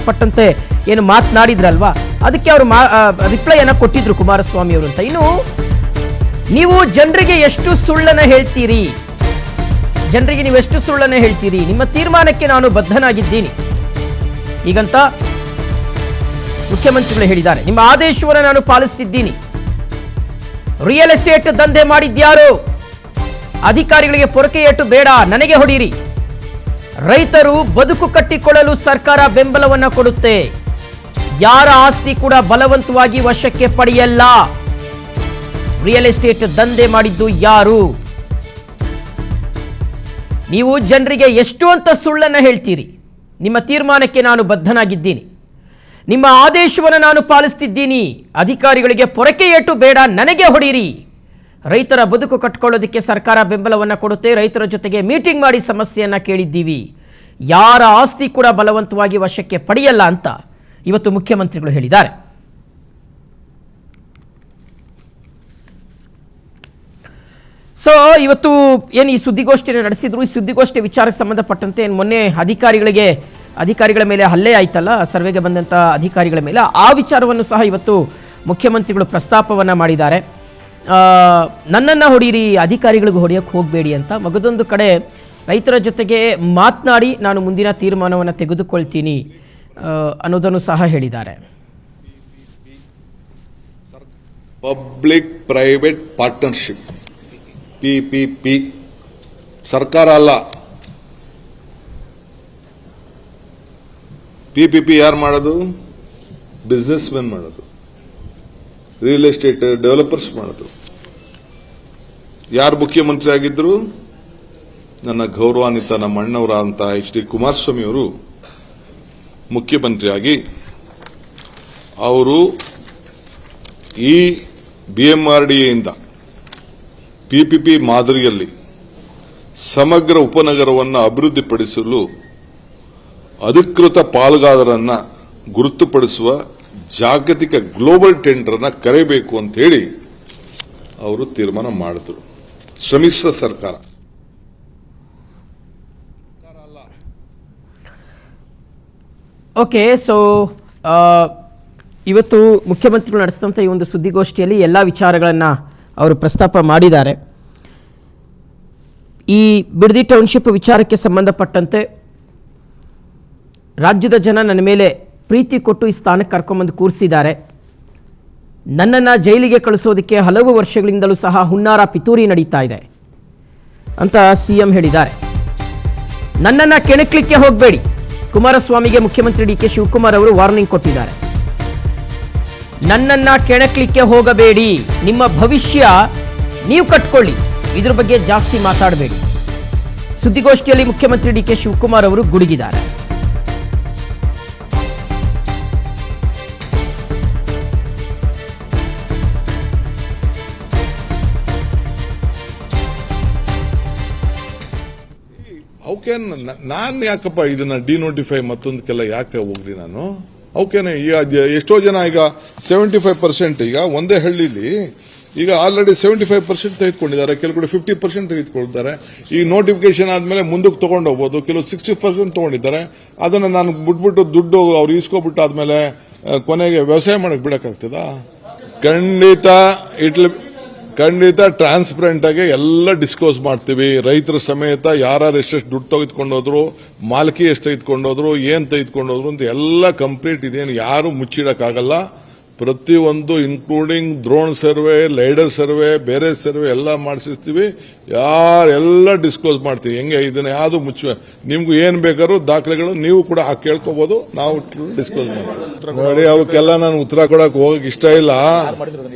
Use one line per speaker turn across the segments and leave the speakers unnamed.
ಸಂಬಂಧಪಟ್ಟಂತೆ ಏನು ಮಾತನಾಡಿದ್ರಲ್ವಾ, ಅದಕ್ಕೆ ಅವರು ರಿಪ್ಲೈಯನ್ನು ಕೊಟ್ಟಿದ್ರು ಕುಮಾರಸ್ವಾಮಿ ಅವರು ಅಂತ. ಇನ್ನು ನೀವು ಜನರಿಗೆ ಎಷ್ಟು ಸುಳ್ಳನ್ನು ಹೇಳ್ತೀರಿ, ಜನರಿಗೆ ನೀವು ಎಷ್ಟು ಸುಳ್ಳನ್ನು ಹೇಳ್ತೀರಿ, ನಿಮ್ಮ ತೀರ್ಮಾನಕ್ಕೆ ನಾನು ಬದ್ಧನಾಗಿದ್ದೀನಿ ಈಗಂತ ಮುಖ್ಯಮಂತ್ರಿಗಳು ಹೇಳಿದ್ದಾರೆ. ನಿಮ್ಮ ಆದೇಶವನ್ನು ನಾನು ಪಾಲಿಸ್ತಿದ್ದೀನಿ. ರಿಯಲ್ ಎಸ್ಟೇಟ್ ದಂಧೆ ಮಾಡಿದ್ಯಾರು? ಅಧಿಕಾರಿಗಳಿಗೆ ಪೊರಕೆ ಏಟು ಬೇಡ, ನನಗೆ ಹೊಡೀರಿ. ರೈತರು ಬದುಕು ಕಟ್ಟಿಕೊಳ್ಳಲು ಸರ್ಕಾರ ಬೆಂಬಲವನ್ನು ಕೊಡುತ್ತೆ. ಯಾರ ಆಸ್ತಿ ಕೂಡ ಬಲವಂತವಾಗಿ ವಶಕ್ಕೆ ಪಡೆಯಲ್ಲ. ರಿಯಲ್ ಎಸ್ಟೇಟ್ ದಂಧೆ ಮಾಡಿದ್ದು ಯಾರು? ನೀವು ಜನರಿಗೆ ಎಷ್ಟು ಅಂತ ಸುಳ್ಳನ್ನು ಹೇಳ್ತೀರಿ. ನಿಮ್ಮ ತೀರ್ಮಾನಕ್ಕೆ ನಾನು ಬದ್ಧನಾಗಿದ್ದೀನಿ. ನಿಮ್ಮ ಆದೇಶವನ್ನು ನಾನು ಪಾಲಿಸ್ತಿದ್ದೀನಿ. ಅಧಿಕಾರಿಗಳಿಗೆ ಪೊರಕೆ ಏಟು ಬೇಡ, ನನಗೆ ಹೊಡೀರಿ. ರೈತರ ಬದುಕು ಕಟ್ಕೊಳ್ಳೋದಕ್ಕೆ ಸರ್ಕಾರ ಬೆಂಬಲವನ್ನು ಕೊಡುತ್ತೆ. ರೈತರ ಜೊತೆಗೆ ಮೀಟಿಂಗ್ ಮಾಡಿ ಸಮಸ್ಯೆಯನ್ನು ಕೇಳಿದ್ದೀವಿ. ಯಾರ ಆಸ್ತಿ ಕೂಡ ಬಲವಂತವಾಗಿ ವಶಕ್ಕೆ ಪಡೆಯಲ್ಲ ಅಂತ ಇವತ್ತು ಮುಖ್ಯಮಂತ್ರಿಗಳು ಹೇಳಿದ್ದಾರೆ. ಸೊ ಇವತ್ತು ಏನು ಈ ಸುದ್ದಿಗೋಷ್ಠಿಯನ್ನು ನಡೆಸಿದ್ರು, ಈ ಸುದ್ದಿಗೋಷ್ಠಿ ವಿಚಾರಕ್ಕೆ ಸಂಬಂಧಪಟ್ಟಂತೆ ಮೊನ್ನೆ ಅಧಿಕಾರಿಗಳ ಮೇಲೆ ಹಲ್ಲೆ ಆಯ್ತಲ್ಲ, ಸರ್ವೆಗೆ ಬಂದಂಥ ಅಧಿಕಾರಿಗಳ ಮೇಲೆ, ಆ ವಿಚಾರವನ್ನು ಸಹ ಇವತ್ತು ಮುಖ್ಯಮಂತ್ರಿಗಳು ಪ್ರಸ್ತಾಪವನ್ನು ಮಾಡಿದ್ದಾರೆ. ನನ್ನನ್ನು ಹೊಡೀರಿ, ಅಧಿಕಾರಿಗಳಿಗೂ ಹೊಡೆಯೋಕ್ಕೆ ಹೋಗಬೇಡಿ ಅಂತ. ಮಗದೊಂದು ಕಡೆ ರೈತರ ಜೊತೆಗೆ ಮಾತನಾಡಿ ನಾನು ಮುಂದಿನ ತೀರ್ಮಾನವನ್ನು ತೆಗೆದುಕೊಳ್ತೀನಿ ಅನ್ನೋದನ್ನು ಸಹ ಹೇಳಿದ್ದಾರೆ.
ಪಬ್ಲಿಕ್ ಪ್ರೈವೇಟ್ ಪಾರ್ಟ್ನರ್ಶಿಪ್ PPP ಸರ್ಕಾರ ಅಲ್ಲ. PPP ಯಾರು ಮಾಡೋದು? ಬಿಸ್ನೆಸ್ ಮೆನ್ ಮಾಡೋದು, ರಿಯಲ್ ಎಸ್ಟೇಟ್ ಡೆವಲಪರ್ಸ್ ಮಾಡೋದು. ಯಾರು ಮುಖ್ಯಮಂತ್ರಿ ಆಗಿದ್ರು? ನನ್ನ ಗೌರವಾನ್ವಿತ ನಮ್ಮ ಅಣ್ಣವರ ಅಂತ HD ಕುಮಾರಸ್ವಾಮಿ ಅವರು ಮುಖ್ಯಮಂತ್ರಿಯಾಗಿ ಅವರು ಈ BMRDAಯಿಂದ PPP ಮಾದರಿಯಲ್ಲಿ ಸಮಗ್ರ ಉಪನಗರವನ್ನು ಅಭಿವೃದ್ಧಿಪಡಿಸಲು ಅಧಿಕೃತ ಪಾಲುದಾರರನ್ನ ಗುರುತುಪಡಿಸುವ ಜಾಗತಿಕ ಗ್ಲೋಬಲ್ ಟೆಂಡರ್ನ ಕರೆಯಬೇಕು ಅಂತ ಹೇಳಿ ಅವರು ತೀರ್ಮಾನ ಮಾಡಿದ್ರು. ಶ್ರಮಿಸಿದ ಸರ್ಕಾರ
ಓಕೆ. ಸೊ ಇವತ್ತು ಮುಖ್ಯಮಂತ್ರಿಗಳು ನಡೆಸಿದಂಥ ಈ ಒಂದು ಸುದ್ದಿಗೋಷ್ಠಿಯಲ್ಲಿ ಎಲ್ಲ ವಿಚಾರಗಳನ್ನು ಅವರು ಪ್ರಸ್ತಾಪ ಮಾಡಿದ್ದಾರೆ. ಈ ಬಿಡದಿ ಟೌನ್ಶಿಪ್ ವಿಚಾರಕ್ಕೆ ಸಂಬಂಧಪಟ್ಟಂತೆ ರಾಜ್ಯದ ಜನ ನನ್ನ ಮೇಲೆ ಪ್ರೀತಿ ಕೊಟ್ಟು ಈ ಸ್ಥಾನಕ್ಕೆ ಕರ್ಕೊಂಬಂದು ಕೂರಿಸಿದ್ದಾರೆ. ನನ್ನನ್ನು ಜೈಲಿಗೆ ಕಳಿಸೋದಕ್ಕೆ ಹಲವು ವರ್ಷಗಳಿಂದಲೂ ಸಹ ಹುನ್ನಾರ ಪಿತೂರಿ ನಡೀತಾ ಇದೆ ಅಂತ CM ಹೇಳಿದ್ದಾರೆ. ನನ್ನನ್ನು ಕೆಣಕ್ಲಿಕ್ಕೆ ಹೋಗಬೇಡಿ, ಕುಮಾರಸ್ವಾಮಿಗೆ ಮುಖ್ಯಮಂತ್ರಿ DK ಶಿವಕುಮಾರ್ ಅವರು ವಾರ್ನಿಂಗ್ ಕೊಟ್ಟಿದ್ದಾರೆ. ನನ್ನನ್ನು ಕೆಣಕ್ಲಿಕ್ಕೆ ಹೋಗಬೇಡಿ, ನಿಮ್ಮ ಭವಿಷ್ಯ ನೀವು ಕಟ್ಕೊಳ್ಳಿ, ಇದ್ರ ಬಗ್ಗೆ ಜಾಸ್ತಿ ಮಾತಾಡಬೇಡಿ. ಸುದ್ದಿಗೋಷ್ಠಿಯಲ್ಲಿ ಮುಖ್ಯಮಂತ್ರಿ DK ಶಿವಕುಮಾರ್ ಅವರು ಗುಡುಗಿದ್ದಾರೆ.
ಅವಕ್ಕೆ ನಾನು ಯಾಕಪ್ಪ ಇದನ್ನ ಡಿನೋಟಿಫೈ ಮತ್ತೊಂದಕ್ಕೆಲ್ಲ ಯಾಕೆ ಹೋಗ್ಲಿ ನಾನು? ಅವಕ್ಕೇನೆ ಈಗ ಎಷ್ಟೋ ಜನ ಈಗ 75% ಈಗ ಒಂದೇ ಹಳ್ಳಿಲಿ ಈಗ ಆಲ್ರೆಡಿ 75% ತೆಗೆದುಕೊಂಡಿದ್ದಾರೆ, ಕೆಲವು 50% ತೆಗೆದುಕೊಳ್ತಾರೆ. ಈ ನೋಟಿಫಿಕೇಶನ್ ಆದ್ಮೇಲೆ ಮುಂದಕ್ಕೆ ತಗೊಂಡು ಹೋಗ್ಬೋದು. ಕೆಲವು 60% ತಗೊಂಡಿದ್ದಾರೆ. ಅದನ್ನ ನಾನು ಬಿಟ್ಬಿಟ್ಟು ದುಡ್ಡು ಅವ್ರು ಈಸ್ಕೊಬಿಟ್ಟು ಆದ್ಮೇಲೆ ಕೊನೆಗೆ ವ್ಯವಸಾಯ ಮಾಡಕ್ ಬಿಡಕ್ಕಾಗ್ತದ? ಖಂಡಿತ ಟ್ರಾನ್ಸ್ಪರೆಂಟ್ ಆಗಿ ಎಲ್ಲ ಡಿಸ್ಕ್ಲೋಸ್ ಮಾಡ್ತೀವಿ. ರೈತರ ಸಮೇತ ಯಾರು ಎಷ್ಟೆಷ್ಟು ದುಡ್ಡು ತೆಗೆದುಕೊಂಡೋದ್ರು, ಮಾಲಕಿ ಎಷ್ಟು ತೆಗೆದುಕೊಂಡೋದ್ರು, ಏನ್ ತೆಗೆದುಕೊಂಡೋದ್ರು ಅಂತ ಎಲ್ಲ ಕಂಪ್ಲೀಟ್ ಇದೇನು ಯಾರು ಮುಚ್ಚಿಡಕ್ಕಾಗಲ್ಲ. ಪ್ರತಿಯೊಂದು including drone survey, lidar survey, ಬೇರೆ ಸರ್ವೆ ಎಲ್ಲ ಮಾಡಿಸ್ತೀವಿ. ಯಾರೆಲ್ಲ ಡಿಸ್ಕ್ಲೋಸ್ ಮಾಡ್ತೀವಿ. ಹೆಂಗೆ ಇದನ್ನ ಯಾವುದು ಮುಚ್ಚ ನಿಮ್ಗೂ ಏನ್ ಬೇಕಾದ್ರೂ ದಾಖಲೆಗಳು ನೀವು ಕೂಡ ಕೇಳ್ಕೋಬಹುದು, ನಾವು ಡಿಸ್ಕ್ಲೋಸ್ ಮಾಡ್ತೀವಿ. ನೋಡಿ, ಅವಕ್ಕೆಲ್ಲ ನಾನು ಉತ್ತರ ಕೊಡಕ್ ಹೋಗಕ್ ಇಷ್ಟ ಇಲ್ಲ.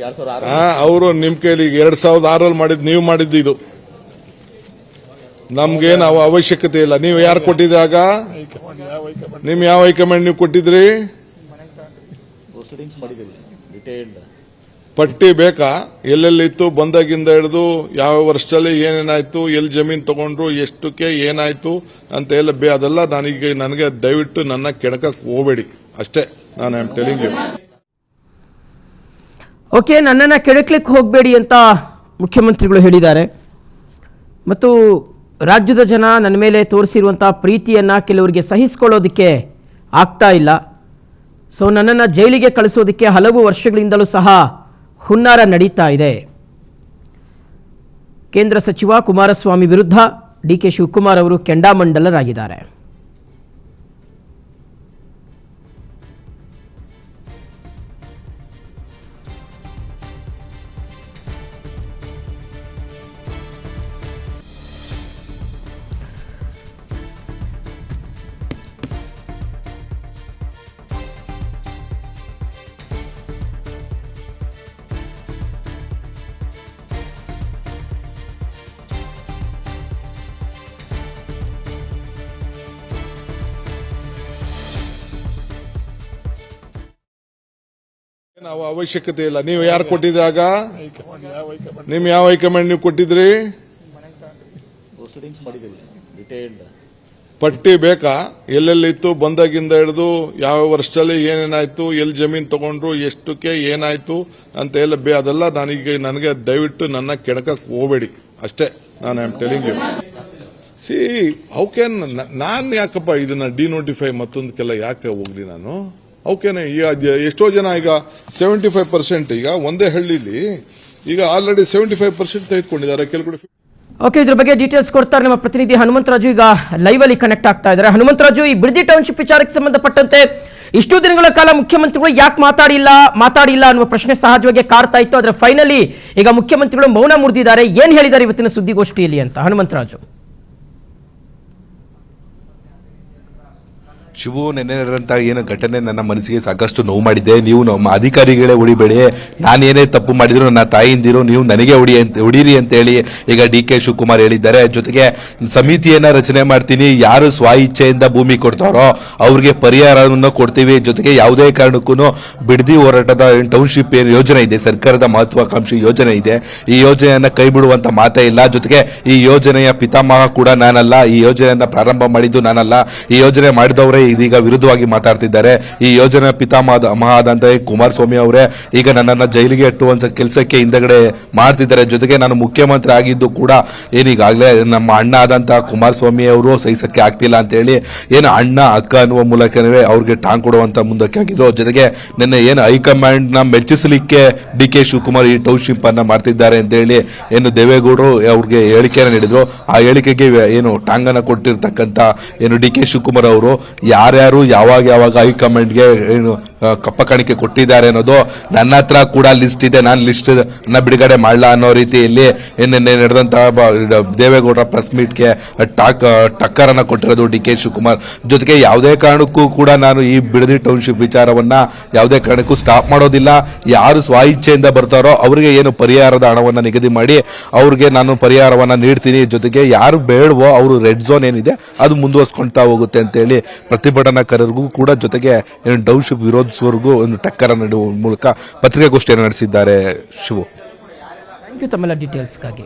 ಅವರು ನಿಮ್ ಕೈಲಿ 2006 ಮಾಡಿದ್ ನೀವು ಮಾಡಿದ್ದು ಇದು. ನಮ್ಗೇನು ಅವಶ್ಯಕತೆ ಇಲ್ಲ. ನೀವು ಯಾರು ಕೊಟ್ಟಿದ್ರಾಗ? ನಿಮ್ ಯಾವ ಹೈಕಮಾಂಡ್ ನೀವು ಕೊಟ್ಟಿದ್ರಿ? ಪಟ್ಟಿ ಬೇಕಾ? ಎಲ್ಲೆಲ್ಲಿತ್ತು ಬಂದಾಗಿಂದ ಹಿಡಿದು ಯಾವ ವರ್ಷದಲ್ಲಿ ಏನೇನಾಯ್ತು, ಎಲ್ಲಿ ಜಮೀನು ತಗೊಂಡ್ರು, ಎಷ್ಟಕ್ಕೆ ಏನಾಯ್ತು ಅಂತ ಎಲ್ಲ ಅದೆಲ್ಲ ನನಗೆ ದಯವಿಟ್ಟು ನನ್ನ ಕೆಣಕಕ್ಕೆ ಹೋಗಬೇಡಿ ಅಷ್ಟೇ. ನಾನು I am telling you.
Okay, ನನ್ನನ್ನು ಕೆಣಕ್ಲಿಕ್ಕೆ ಹೋಗಬೇಡಿ ಅಂತ ಮುಖ್ಯಮಂತ್ರಿಗಳು ಹೇಳಿದ್ದಾರೆ. ಮತ್ತು ರಾಜ್ಯದ ಜನ ನನ್ನ ಮೇಲೆ ತೋರಿಸಿರುವಂಥ ಪ್ರೀತಿಯನ್ನು ಕೆಲವರಿಗೆ ಸಹಿಸಿಕೊಳ್ಳೋದಕ್ಕೆ ಆಗ್ತಾ ಇಲ್ಲ. ಸೊ ನನ್ನನ್ನು ಜೈಲಿಗೆ ಕಳಿಸೋದಕ್ಕೆ ಹಲವು ವರ್ಷಗಳಿಂದಲೂ ಸಹ ಹುನ್ನಾರ ನಡೀತಾ ಇದೆ. ಕೇಂದ್ರ ಸಚಿವ ಕುಮಾರಸ್ವಾಮಿ ವಿರುದ್ಧ ಡಿ.ಕೆ. ಶಿವಕುಮಾರ್ ಅವರು ಕೆಂಡಾಮಂಡಲರಾಗಿದ್ದಾರೆ.
ನಾವು ಅವಶ್ಯಕತೆ ಇಲ್ಲ. ನೀವು ಯಾರು ಕೊಟ್ಟಿದ್ರಾಗ? ನಿಮ್ ಯಾವ ಹೈಕಮಾಂಡ್ ನೀವು ಕೊಟ್ಟಿದ್ರಿ? ಪಟ್ಟಿ ಬೇಕಾ? ಎಲ್ಲೆಲ್ಲಿತ್ತು ಬಂದಾಗಿಂದ ಹಿಡಿದು ಯಾವ ವರ್ಷದಲ್ಲಿ ಏನೇನಾಯ್ತು, ಎಲ್ಲಿ ಜಮೀನ್ ತಗೊಂಡ್ರು, ಎಷ್ಟಕ್ಕೆ ಏನಾಯ್ತು ಅಂತ ಎಲ್ಲ ಅದೆಲ್ಲ ನನಗೆ ದಯವಿಟ್ಟು ನನ್ನ ಕೆಣಕಕ್ಕೆ ಹೋಗಬೇಡಿ ಅಷ್ಟೇ. ನಾನು I am telling you. See how can ನಾನು ಯಾಕಪ್ಪ ಇದನ್ನ ಡಿನೋಟಿಫೈ ಮತ್ತೊಂದಕ್ಕೆಲ್ಲ ಯಾಕೆ ಹೋಗ್ಲಿ ನಾನು? ಓಕೆನೆ. ಈಗ ಎಷ್ಟೋ ಜನ ಈಗ 75% ಈಗ ಒಂದೇ ಹಳ್ಳಿಲಿ ಈಗ ಆಲ್ರೆಡಿ 75% ತೆಗೆದುಕೊಂಡಿದ್ದಾರೆ. ಕೆಲವು
ಓಕೆ, ಇದ್ರ ಬಗ್ಗೆ ಡೀಟೇಲ್ಸ್ ಕೊಡ್ತಾರೆ ನಮ್ಮ ಪ್ರತಿನಿಧಿ ಹನುಮಂತರಾಜು. ಈಗ ಲೈವ್ ಅಲ್ಲಿ ಕನೆಕ್ಟ್ ಆಗ್ತಾ ಇದ್ದಾರೆ. ಹನುಮಂತರಾಜು, ಈ ಬಿಡದಿ ಟೌನ್ಶಿಪ್ ವಿಚಾರಕ್ಕೆ ಸಂಬಂಧಪಟ್ಟಂತೆ ಇಷ್ಟು ದಿನಗಳ ಕಾಲ ಮುಖ್ಯಮಂತ್ರಿಗಳು ಯಾಕೆ ಮಾತಾಡಿಲ್ಲ ಅನ್ನುವ ಪ್ರಶ್ನೆ ಸಹಜವಾಗಿ ಕಾಡ್ತಾ ಇತ್ತು. ಆದ್ರೆ ಫೈನಲಿ ಈಗ ಮುಖ್ಯಮಂತ್ರಿಗಳು ಮೌನ ಮುರಿದಿದ್ದಾರೆ. ಏನ್ ಹೇಳಿದ್ದಾರೆ ಇವತ್ತಿನ ಸುದ್ದಿಗೋಷ್ಠಿಯಲ್ಲಿ ಅಂತ ಹನುಮಂತರಾಜು?
ಶಿವು, ನೆನ್ನೆ ನಡೆದಂತ ಏನು ಘಟನೆ ನನ್ನ ಮನಸ್ಸಿಗೆ ಸಾಕಷ್ಟು ನೋವು ಮಾಡಿದೆ. ನೀವು ನಮ್ಮ ಅಧಿಕಾರಿಗಳೇ ಹೊಡಿಬೇಡಿ, ನಾನೇನೇ ತಪ್ಪು ಮಾಡಿದ್ರು ನನ್ನ ತಾಯಿಯಿಂದಿರು, ನೀವು ನನಗೆ ಹೊಡೀರಿ ಅಂತ ಹೇಳಿ ಈಗ ಡಿ.ಕೆ. ಶಿವಕುಮಾರ್ ಹೇಳಿದ್ದಾರೆ. ಜೊತೆಗೆ ಸಮಿತಿಯನ್ನ ರಚನೆ ಮಾಡ್ತೀನಿ, ಯಾರು ಸ್ವ ಇಚ್ಛೆಯಿಂದ ಭೂಮಿ ಕೊಡ್ತಾರೋ ಅವ್ರಿಗೆ ಪರಿಹಾರವನ್ನು ಕೊಡ್ತೀವಿ. ಜೊತೆಗೆ ಯಾವುದೇ ಕಾರಣಕ್ಕೂ ಬಿಡದಿ ಹೋರಾಟದ ಟೌನ್ಶಿಪ್ ಏನು ಯೋಜನೆ ಇದೆ, ಸರ್ಕಾರದ ಮಹತ್ವಾಕಾಂಕ್ಷಿ ಯೋಜನೆ ಇದೆ, ಈ ಯೋಜನೆಯನ್ನ ಕೈ ಬಿಡುವಂತ ಮಾತೇ ಇಲ್ಲ. ಜೊತೆಗೆ ಈ ಯೋಜನೆಯ ಪಿತಾಮಹ ಕೂಡ ನಾನಲ್ಲ, ಈ ಯೋಜನೆಯನ್ನ ಪ್ರಾರಂಭ ಮಾಡಿದ್ದು ನಾನಲ್ಲ, ಈ ಯೋಜನೆ ಮಾಡಿದವರೇ ಇದೀಗ ವಿರುದ್ಧವಾಗಿ ಮಾತಾಡ್ತಿದ್ದಾರೆ. ಈ ಯೋಜನೆ ಪಿತಾಮಹದಂತ ಕುಮಾರಸ್ವಾಮಿ ಅವರೇ ಈಗ ನನ್ನನ್ನು ಜೈಲಿಗೆ ಇಟ್ಟುವಂತ ಕೆಲಸಕ್ಕೆ ಹಿಂದಗಡೆ ಮಾಡ್ತಿದ್ದಾರೆ. ಜೊತೆಗೆ ನಾನು ಮುಖ್ಯಮಂತ್ರಿ ಆಗಿದ್ದು ಕೂಡ ಏನೀಗಾಗಲೇ ನಮ್ಮ ಅಣ್ಣ ಆದಂತ ಕುಮಾರಸ್ವಾಮಿ ಅವರು ಸಹಿಸಕ್ಕೆ ಆಗ್ತಿಲ್ಲ ಅಂತ ಹೇಳಿ ಏನು ಅಣ್ಣ ಅಕ್ಕ ಅನ್ನುವ ಮೂಲಕವೇ ಅವ್ರಿಗೆ ಟಾಂಗ್ ಕೊಡುವಂತ ಮುಂದಕ್ಕೆ ಆಗಿದ್ರು. ಜೊತೆಗೆ ನಿನ್ನೆ ಏನು ಹೈಕಮಾಂಡ್ ನ ಮೆಚ್ಚಿಸಲಿಕ್ಕೆ ಡಿ.ಕೆ. ಶಿವಕುಮಾರ್ ಈ ಟೌನ್ಶಿಪ್ ಅನ್ನ ಮಾಡ್ತಿದ್ದಾರೆ ಅಂತ ಹೇಳಿ ಏನು ದೇವೇಗೌಡರು ಅವ್ರಿಗೆ ಹೇಳಿಕೆಯನ್ನು ನೀಡಿದ್ರು. ಆ ಹೇಳಿಕೆಗೆ ಏನು ಟಾಂಗ್ ಅನ್ನ ಕೊಟ್ಟಿರ್ತಕ್ಕಂತ ಏನು ಡಿ.ಕೆ. ಶಿವಕುಮಾರ್ ಅವರು ಯಾರ್ಯಾರು ಯಾವಾಗ ಹೈಕಮಾಂಡ್ಗೆ ಏನು ಕಪ್ಪ ಕಾಣಿಕೆ ಕೊಟ್ಟಿದ್ದಾರೆ ಅನ್ನೋದು ನನ್ನ ಹತ್ರ ಕೂಡ ಲಿಸ್ಟ್ ಇದೆ. ನಾನು ಲಿಸ್ಟ್ ಬಿಡುಗಡೆ ಮಾಡಲ್ಲ ಅನ್ನೋ ರೀತಿಯಲ್ಲಿ ನಿನ್ನೆ ನಡೆದಂತಹ ದೇವೇಗೌಡರ ಪ್ರೆಸ್ ಮೀಟ್ಗೆ ಟಕ್ಕರ್ ಅನ್ನ ಕೊಟ್ಟಿರೋದು ಡಿ.ಕೆ. ಶಿವಕುಮಾರ್. ಜೊತೆಗೆ ಯಾವುದೇ ಕಾರಣಕ್ಕೂ ಕೂಡ ನಾನು ಈ ಬಿಡದಿ ಟೌನ್ಶಿಪ್ ವಿಚಾರವನ್ನ ಯಾವುದೇ ಕಾರಣಕ್ಕೂ ಸ್ಟಾಪ್ ಮಾಡೋದಿಲ್ಲ. ಯಾರು ಸ್ವ ಇಚ್ಛೆಯಿಂದ ಬರ್ತಾರೋ ಅವರಿಗೆ ಏನು ಪರಿಹಾರದ ಹಣವನ್ನ ನಿಗದಿ ಮಾಡಿ ಅವ್ರಿಗೆ ನಾನು ಪರಿಹಾರವನ್ನ ನೀಡ್ತೀನಿ. ಜೊತೆಗೆ ಯಾರು ಬೇಡವೋ ಅವರು ರೆಡ್ ಝೋನ್ ಏನಿದೆ ಅದು ಮುಂದುವರ್ಸ್ಕೊಳ್ತಾ ಹೋಗುತ್ತೆ ಅಂತ ಹೇಳಿ ಪ್ರತಿಭಟನಾಕಾರರಿಗೂ ಕೂಡ ಜೊತೆಗೆ ಏನು ಟೌನ್ಶಿಪ್ ವಿರೋಧಿಸುವವರೆಗೂ ಒಂದು ಟಕ್ಕರ್ ನೀಡುವ ಮೂಲಕ ಪತ್ರಿಕಾಗೋಷ್ಠಿಯನ್ನು ನಡೆಸಿದ್ದಾರೆ. ಶಿವು,
ಥ್ಯಾಂಕ್ ಯು ತಮ್ಮೆಲ್ಲ ಡೀಟೇಲ್ಸ್ಗಾಗಿ.